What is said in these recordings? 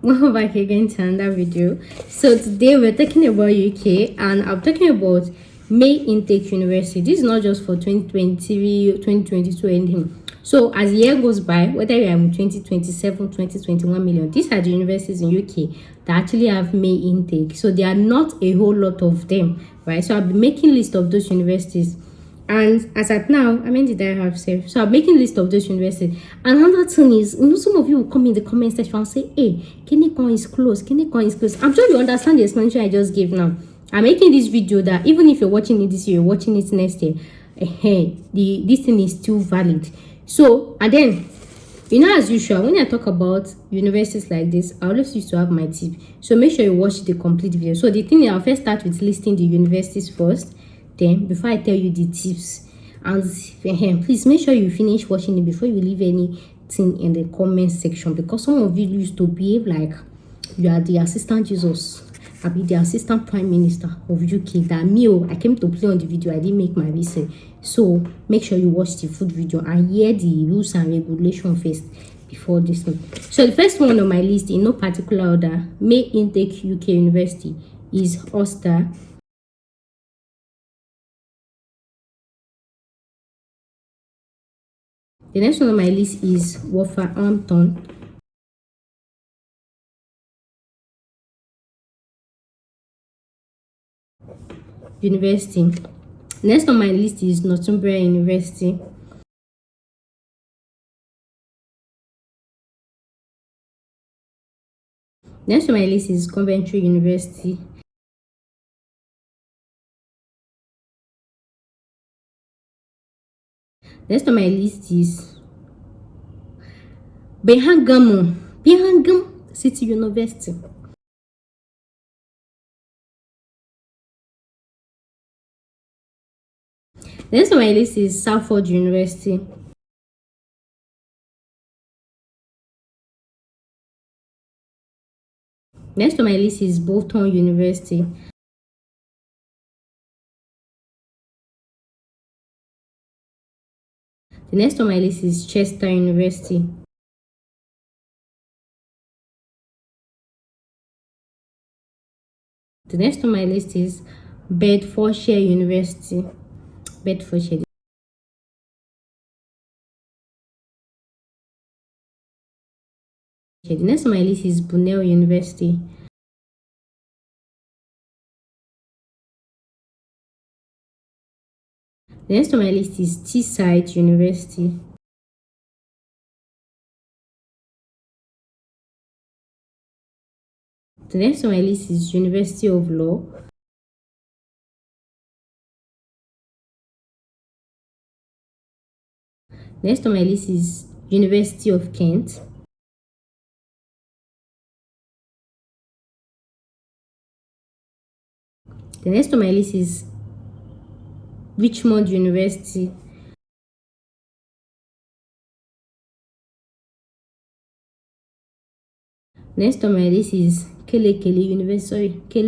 Welcome back again to another video. So today we're talking about UK, and I'm talking about May intake university. This is not just for 2020 2022 anything. So as the year goes by, whether you are in 2027 2021 million, these are the universities in UK that actually have May intake. So there are not a whole lot of them, right? So I'll be making list of those universities. And as at now, I mean, did I have safe? So I'm making list of those universities. And another thing is, some of you will come in the comment section and say, hey, Kenikon is close, Kenikon is close. I'm sure you understand the explanation I just gave now. I'm making this video that even if you're watching it this year, you're watching it next year, this thing is still valid. So, and then, as usual, when I talk about universities like this, I always used to have my tip. So make sure you watch the complete video. So the thing, I'll first start with listing the universities first. Then before I tell you the tips, and please make sure you finish watching it before you leave anything in the comment section, because some of you used to behave like you are the assistant Jesus. I'll be the assistant prime minister of UK. That I came to play on the video, I didn't make my research. So make sure you watch the full video and hear the rules and regulations first before this one. So the first one on my list, in no particular order, May intake UK university is Ulster. The next one on my list is Wolverhampton. University. Next on my list is Northumbria University. Next on my list is Coventry University. Next on my list is Birmingham City University. Next on my list is Salford University. Next on my list is Bolton University. The next on my list is Chester University. The next on my list is Bedfordshire University. Bedfordshire. The next on my list is Brunel University. The next on my list is Teesside University. The next on my list is University of Law. Next on my list is University of Kent. The next on my list is Richmond University. Next on my list is Kele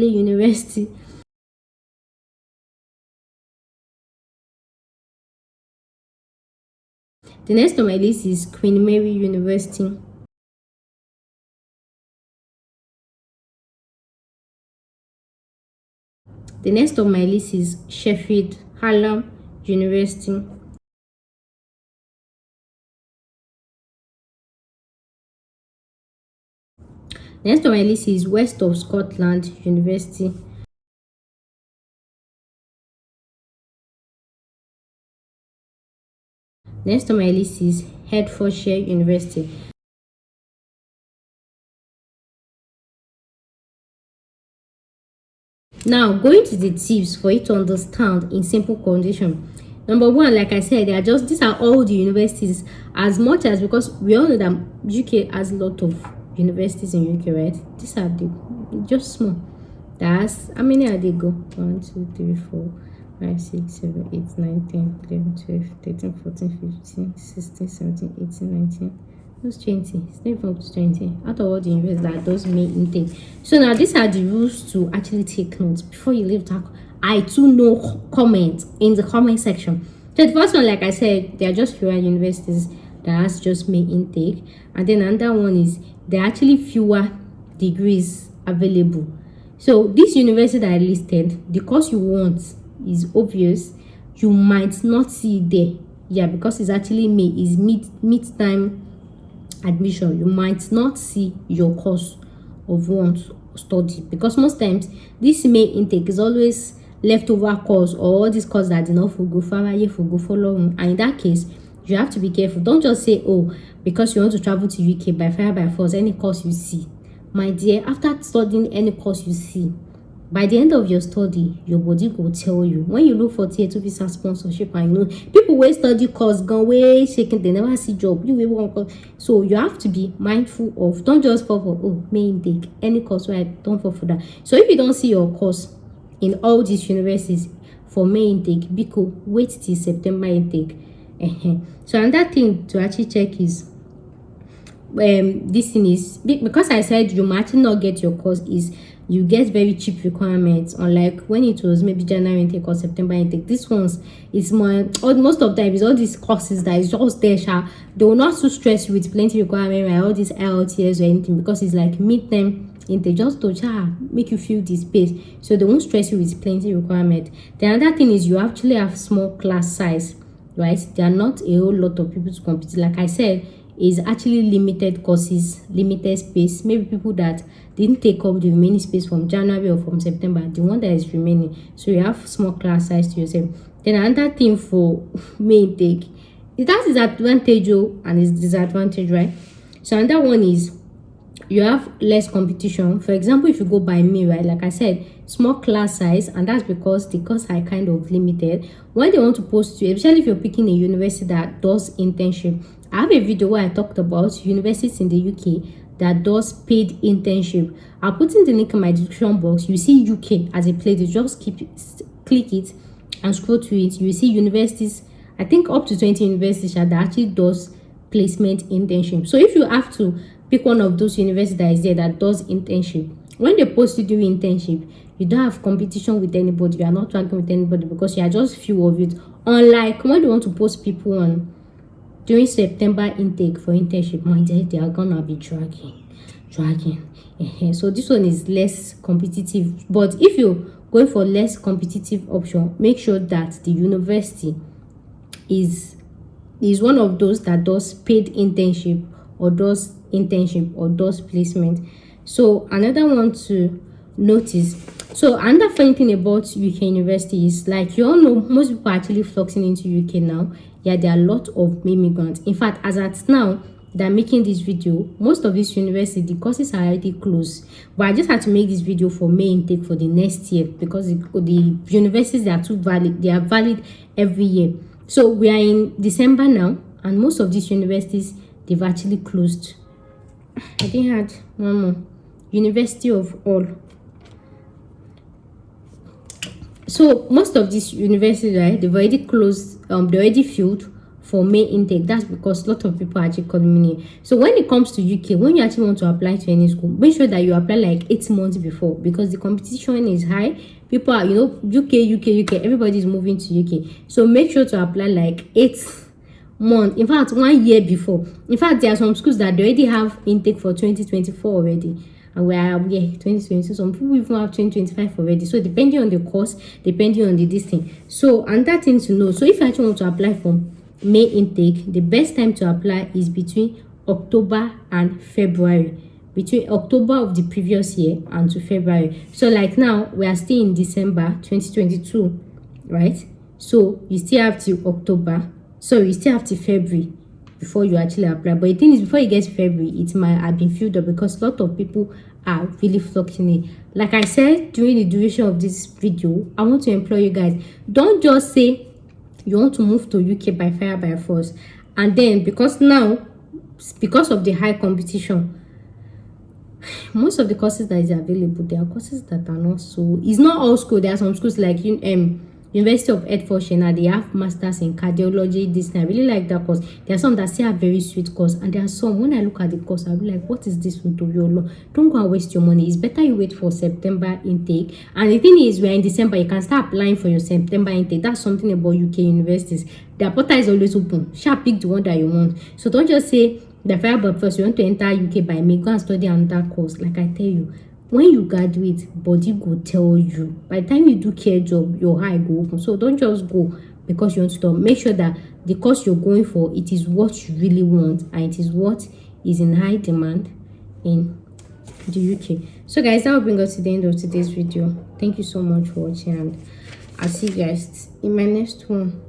University. The next on my list is Queen Mary University. The next on my list is Sheffield Hallam University. Next on my list is West of Scotland University. Next on my list is Hertfordshire University. Now, going to the tips for you to understand in simple condition. Number one, like I said, these are all the universities, as much as, because we all know that UK has a lot of universities in UK, right? These are just small. That's how many are they go? 1, 2, 3, 4, 5, 6, 7, 8, 9, 10, 11, 12, 13, 14, 15, 16, 17, 18, 19. Those 20. It's not even up to 20. Out of all the universities that does May intake. So now these are the rules to actually take notes before you leave that. I too know comment in the comment section. So the first one, like I said, there are just fewer universities that has just May intake, and then another one is there are actually fewer degrees available. So this university that I listed, the course you want is obvious. You might not see it there. Yeah, because it's actually mid-time admission. You might not see your course of want study, because most times this May intake is always leftover course, or this course that did not go far, go for long. And in that case, you have to be careful. Don't just say, oh, because you want to travel to UK by fire by force, any course you see. My dear, after studying any course you see, by the end of your study, your body will tell you. When you look for tier 2 visa sponsorship, and you know people will study course gone way shaking, they never see job. You will want, so you have to be mindful of, don't just fall for, oh, May intake, any course where I don't fall for that. So if you don't see your course in all these universities for May intake, because wait till September intake. So another thing to actually check is this thing is, because I said you might not get your course, is you get very cheap requirements, unlike when it was maybe January intake or September intake. This one's is more, most of the time is all these courses that is just there. They will not so stress you with plenty requirement like all these IELTS or anything, because it's like mid-term intake, just to make you feel the space, so they won't stress you with plenty requirement. The other thing is you actually have small class size, right? There are not a whole lot of people to compete. Like I said, is actually limited courses, limited space. Maybe people that didn't take up the remaining space from January or from September, the one that is remaining. So you have small class size to yourself. Then another thing for May intake, it has its advantage and its disadvantage, right? So another one is you have less competition. For example, if you go by me, right, like I said, small class size, and that's because the course are kind of limited. When they want to post you, especially if you're picking a university that does internship, I have a video where I talked about universities in the UK that does paid internship. I'll put in the link in my description box. You see UK as a place, you just click it and scroll to it. You see universities, I think up to 20 universities that actually does placement internship. So if you have to pick one of those universities that is there that does internship, when they post you doing internship, you don't have competition with anybody. You are not ranking with anybody, because you are just few of it. Unlike when they want to post people on during September intake for internship, my dear, they are gonna be dragging. So this one is less competitive. But if you're going for less competitive option, make sure that the university is one of those that does paid internship or does placement. So another one to notice. So another funny thing about UK university is, like you all know, most people are actually flocking into UK now. Yeah, there are a lot of immigrants. In fact, as at now that I'm making this video, most of these universities, the courses are already closed. But I just had to make this video for May intake for the next year, because the universities, they are too valid. They are valid every year. So we are in December now, and most of these universities, they've actually closed. I think I had one more. University of All. So most of these universities, right, they've already closed, they're already filled for May intake. That's because a lot of people are actually coming in. So when it comes to UK, when you actually want to apply to any school, make sure that you apply like 8 months before, because the competition is high. People are, UK, everybody's moving to UK. So make sure to apply like 8 months, in fact 1 year before. In fact, there are some schools that they already have intake for 2024 already. And we are 2022. Some people even have 2025 already. So depending on the course, depending on the distance. So another thing to know. So if you actually want to apply for May intake, the best time to apply is between October and February. Between October of the previous year and to February. So like now, we are still in December 2022, right? So you still have to October. So you still have to February before you actually apply. But the thing is, before you get February, it might have been filled up, because a lot of people are really flocking in. Like I said during the duration of this video, I want to implore you guys, don't just say you want to move to UK by fire by force, and then because of the high competition, most of the courses that is available, there are courses that are not so, it's not all school. There are some schools like University of Hertfordshire, they have masters in cardiology. This, I really like that course. There are some that still have very sweet course, and there are some, when I look at the course, I'll be like, what is this one to your law? Don't go and waste your money. It's better you wait for September intake. And the thing is, we're in December, you can start applying for your September intake. That's something about UK universities. Their portal is always open. Pick the one that you want. So don't just say the fire but first you want to enter UK by me, go and study another course. Like I tell you, when you graduate, body go tell you. By the time you do care job, your eye go open. So don't just go because you want to stop. Make sure that the course you're going for, it is what you really want and it is what is in high demand in the UK. So guys, that will bring us to the end of today's video. Thank you so much for watching, and I'll see you guys in my next one.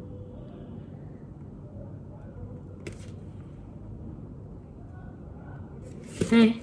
Bye.